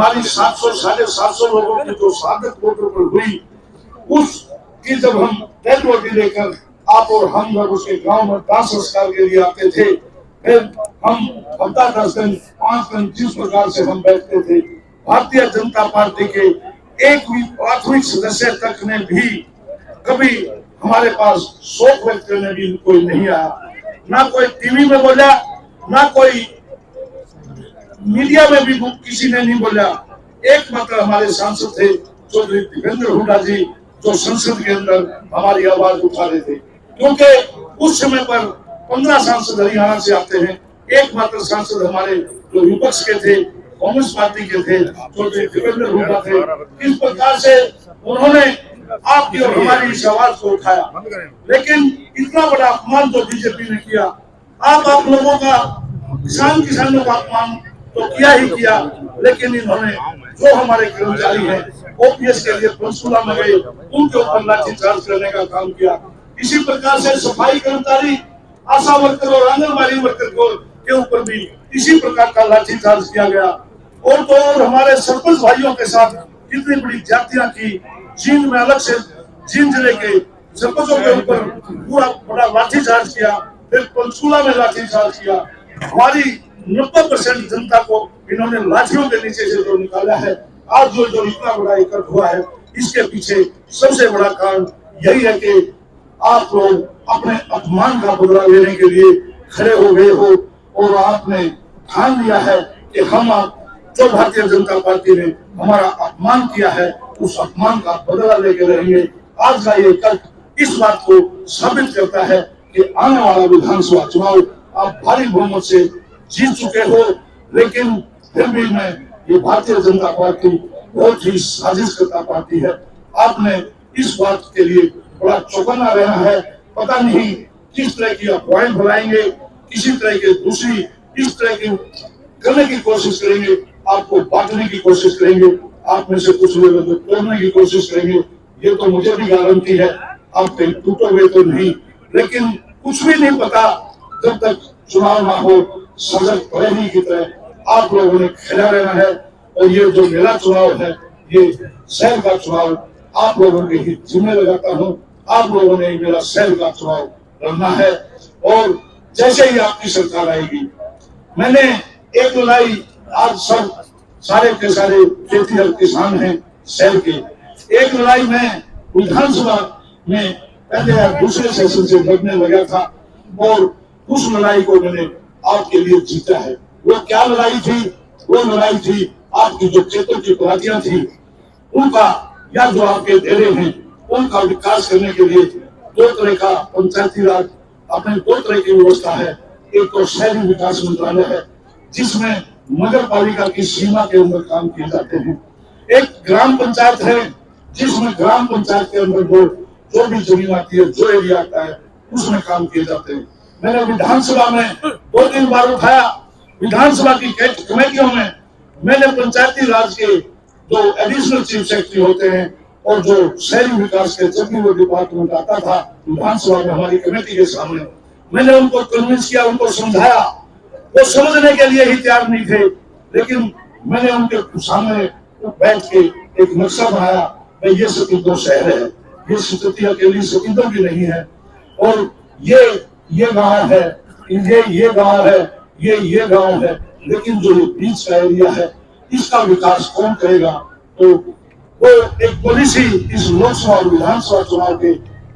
हमारी 700 750 लोगों की जो शहादत बॉर्डर पर हुई, उसकी जब हम डेड बॉडी लेकर आप और हम लोग उसके गांव में दाह संस्कार के लिए आते थे, फिर हम हफ्ता 10 दिन 5 दिन जिस प्रकार से हम बैठते थे, भारतीय जनता पार्टी के एक भी प्राथमिक सदस्य तक ने भी कभी हमारे पास शोक व्यक्त करने भी कोई नहीं आया, ना कोई टीवी में बोला, ना कोई मीडिया में भी किसी ने नहीं बोला। एकमात्र हमारे सांसद थे चौधरी दीपेंद्र हुड्डा जी, जो संसद के अंदर हमारी आवाज उठा रहे थे, क्योंकि उस समय पर 15 सांसद हरियाणा से आते हैं, एकमात्र सांसद हमारे जो विपक्ष के थे, कांग्रेस पार्टी के थे, चौधरी दीपेंद्र हुड्डा थे। इस प्रकार से उन्होंने आपकी और हमारी इस आवाज को उठाया, लेकिन इतना बड़ा अपमान जो बीजेपी ने किया, आप लोगों का किसानों का अपमान तो किया ही किया, लेकिन इन्होंने जो हमारे कर्मचारी हैं ओपीएस के लिए पंचकूला में गए, उनके ऊपर लाठीचार्ज करने का काम किया। इसी प्रकार से सफाई कर्मचारी, आशा वर्कर और आंगनबाड़ी वर्कर के ऊपर भी इसी प्रकार का लाठीचार्ज किया गया। और तो और हमारे सरपंच भाइयों के साथ कितनी बड़ी जातियां की, जींद में अलग से जींद जिले के सरपंचों के ऊपर पूरा बड़ा लाठीचार्ज किया, फिर पंचकूला में लाठीचार्ज किया। हमारी 90% जनता को इन्होंने लाठियों के नीचे से जो निकाला है, आज जो इतना बड़ा इकट्ठ हुआ है, इसके पीछे सबसे बड़ा कारण यही है कि आप लोग अपने अपमान का बदला लेने के लिए खड़े हो गए हो और आपने ठान लिया है कि हम जो भारतीय जनता पार्टी ने हमारा अपमान किया है, उस अपमान का बदला लेके रहेंगे। आज का ये इकट्ठ इस बात को साबित करता है कि आने वाला विधानसभा चुनाव आप भारी बहुमत से जीत चुके हो, लेकिन फिर भी मैं ये भारतीय जनता पार्टी बहुत ही साजिश करता पार्टी है। आपने इस बात के लिए बड़ा चौकन्ना रहना है। पता नहीं किस तरह की अफवाहें फैलाएंगे, किसी तरह के दूसरी इस तरह की करने की कोशिश करेंगे, आपको बांटने की कोशिश करेंगे, आप में से कुछ लोगों को तोड़ने की कोशिश करेंगे। ये तो मुझे भी गारंटी है, आप कहीं टूटोगे तो नहीं, लेकिन कुछ भी नहीं पता जब तक चुनाव ना हो। सजग पहली की तरह आप लोगों ने खेला रहना है, और ये जो मेरा चुनाव है, ये शहर का चुनाव आप लोगों के ही जिम्मे लगाता हूँ। आप लोगों ने मेरा शहर का चुनाव लड़ना है, और जैसे ही आपकी सरकार आएगी, मैंने एक लड़ाई आज सब सारे के सारे खेती किसान हैं शहर के, एक लड़ाई में विधानसभा में पहले या दूसरे सेशन से लड़ने लगा था, और उस लड़ाई को मैंने आपके लिए जीता है। वो क्या लड़ाई थी? वो लड़ाई थी आपकी जो खेतों की प्रजातियां थी, उनका या जो आपके डेरे हैं, उनका विकास करने के लिए 2 तरह का पंचायती राज, अपने 2 तरह की व्यवस्था है। एक तो शहरी विकास मंत्रालय है, जिसमें नगर पालिका की सीमा के अंदर काम किए जाते हैं। एक ग्राम पंचायत है, जिसमें ग्राम पंचायत के अंदर जो भी जमीन आती है, जो एरिया आता है, उसमें काम किए जाते हैं। मैंने विधानसभा में 2-3 बार उठाया, विधानसभा की कमेटियों में मैंने पंचायती राज के जो एडिशनल चीफ सेक्रेटरी होते हैं और जो शहरी विकास के जब भी वो डिपार्टमेंट आता था विधानसभा में हमारी कमेटी के सामने, मैंने उनको कन्विंस किया, उनको समझाया। वो समझने के लिए ही तैयार नहीं थे, लेकिन मैंने उनके सामने बैठ के एक नक्शा बनाया। भाई ये सतीन्द्र शहर है, ये स्थिति अकेली सतीन्द्र की नहीं है, और ये गांव है, ये गांव है, ये गांव है, लेकिन जो बीच का एरिया है, इसका विकास कौन करेगा? तो वो एक पॉलिसी इस लोकसभा और विधानसभा चुनाव के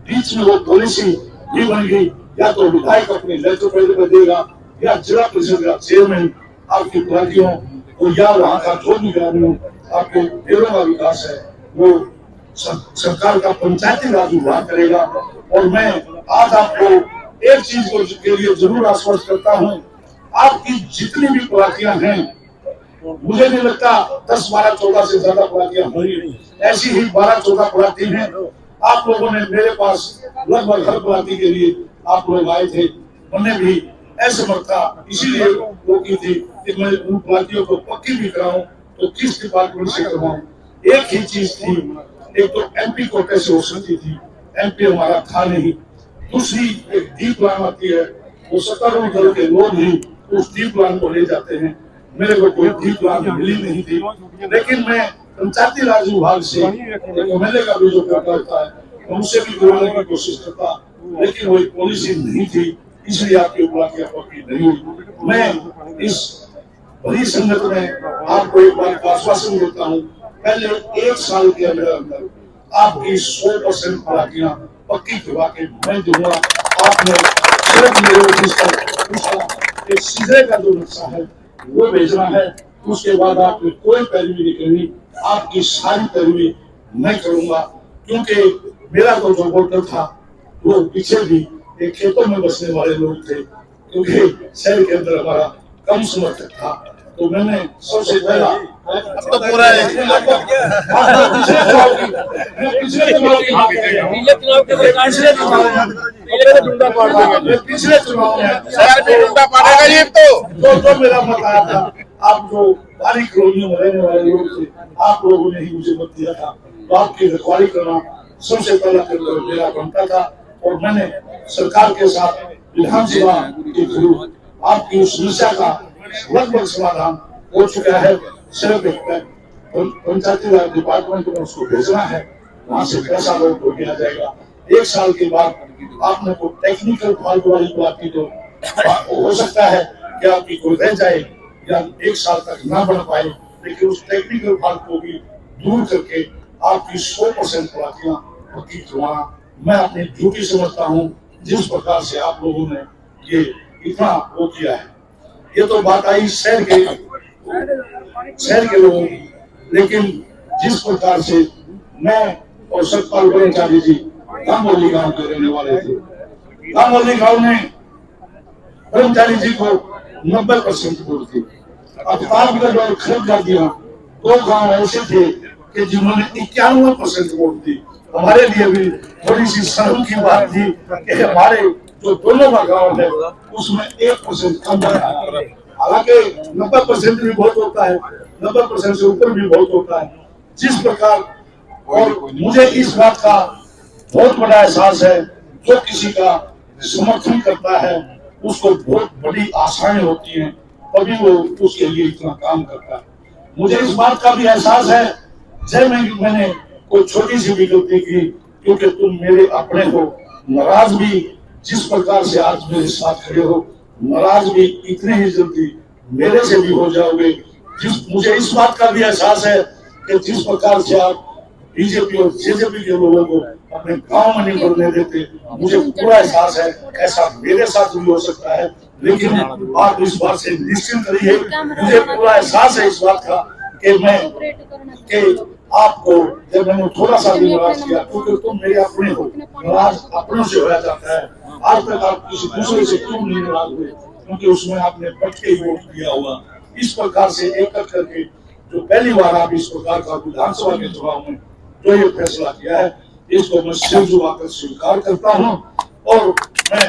बीच में वो पॉलिसी भी बन गई। या तो विधायक अपने लेटर पैड में देगा, या जिला परिषद का चेयरमैन आपकी पार्टियों को, या वहां का जो भी ग्रामीण आपके डेरों का विकास है, वो सरकार का पंचायती राज विभाग करेगा। और मैं आज आपको एक चीज के लिए जरूर आश्वस्त करता हूँ, आपकी जितनी भी पार्टियां हैं, मुझे नहीं लगता 10, 12, 14 से ज्यादा पार्टियां होंगी, ऐसी ही 12-14 पार्टी हैं। आप लोगों ने मेरे पास लगभग हर पार्टी के लिए आप लोग आए थे, उन्हें भी असमर्थता इसीलिए वो की थी कि मैं उन पार्टियों को पक्की भी कराऊं, तो किस डिपार्टमेंट से करवाऊं। एक ही चीज थी, एक तो एमपी को कैसे हो सकती थी, एमपी हमारा था नहीं। दूसरी एक डी प्लान आती है, वो 17 दल के लोग ही उस डी प्लान को ले जाते हैं। मेरे को कोई ठीक लाभ मिली नहीं थी, लेकिन मैं पंचायती राज विभाग से एमएलए का भी जो करता होता है उनसे भी जोड़ने की कोशिश करता, लेकिन वो पॉलिसी नहीं थी, इसलिए आपकी उपलब्धियां पक्की नहीं हुई। मैं इस बड़ी संगत में आपको एक बार का आश्वासन देता हूँ, पहले 1 साल के अंदर आपकी 100% उपलब्धियां पक्की करवा के मैं दूंगा। आपने सिर्फ मेरे ऑफिस पर उसका एक सीधे का जो नक्शा है वो भेजना है, उसके बाद आपने कोई पैरवी नहीं करनी, आपकी सारी पैरवी मैं करूंगा, क्योंकि मेरा तो जो वोटर था वो पीछे भी एक खेतों में बसने वाले लोग थे, क्योंकि शहर के अंदर हमारा कम समर्थक था, तो मैंने सबसे पहला तो पूरा है पिछले चुनाव में डंडा पाड़ेगा ये तो मेरा मत आया था, आप जो बारीक कॉलोनियों में रहने वाले लोग थे, आप लोगों ने ही मुझे मत दिया था, तो आपकी रखवाली करना सबसे पहला कर्तव्य मेरा बनता था। और मैंने सरकार के साथ विधानसभा के थ्रू आपकी उस समस्या का लगभग समाधान हो चुका है। सिर्फ पंचायती राज डिपार्टमेंट में उसको भेजना है, वहां से पैसा लोग को दिया जाएगा। 1 साल के बाद आपने को टेक्निकल फॉल्ट वाली बात की तो हो सकता है कि आपकी कोई रह जाए या 1 साल तक ना बन पाए, लेकिन उस टेक्निकल फॉल्ट को भी दूर करके आपकी 100% बातियां पक्की करवाना मैं अपनी ड्यूटी समझता हूँ। जिस प्रकार से आप लोगों ने ये इतना वो किया है, ये तो बात आई शहर के लोगों की, लेकिन जिस प्रकार से मैं और सतपाल ब्रह्मचारी जी रामोली गांव के रहने वाले थे, रामोली गांव ने ब्रह्मचारी जी को 90% वोट थी। अवतारगढ़ और खरगढ़ दिया 2 गांव ऐसे थे कि जिन्होंने 91% वोट दी। हमारे लिए भी थोड़ी सी शर्म की बात थी कि हमारे जो दोनों का गांव है उसमें 1% कम आया। हालांकि 90% भी बहुत होता है, 90% से ऊपर भी बहुत होता है। जिस प्रकार, और मुझे इस बात का बहुत बड़ा एहसास है, जो किसी का समर्थन करता है उसको बहुत बड़ी आशाएं होती हैं, तभी वो उसके लिए इतना काम करता है। मुझे इस बात का भी एहसास है, जब मैंने कोई छोटी सी भी गलती की, क्योंकि तुम मेरे अपने हो, नाराज भी जिस प्रकार से आज मेरे साथ खड़े हो, नाराज भी इतने ही जल्दी मेरे से भी हो जाओगे। मुझे इस बात का भी एहसास है कि जिस प्रकार से आप बीजेपी और जेजेपी के लोगों को अपने गांव में नहीं बढ़ने देते, मुझे पूरा एहसास है ऐसा मेरे साथ भी हो सकता है, लेकिन आप इस बात से निश्चिंत रहिए। मुझे पूरा एहसास है इस बात का कि आपको जब मैंने थोड़ा सा भी नाराज किया, क्योंकि तुम मेरे अपने हो, नाराज अपनों से होया जाता है। आज तक आप किसी दूसरे से क्यों नहीं नाराज हुए, क्योंकि उसमें आपने बच के ही वोट दिया हुआ। इस प्रकार से एक करके जो पहली बार आप इस प्रकार का विधानसभा के चुनाव में जो ये फैसला किया है, इसको मैं सिर झुकाकर स्वीकार करता हूँ। और मैं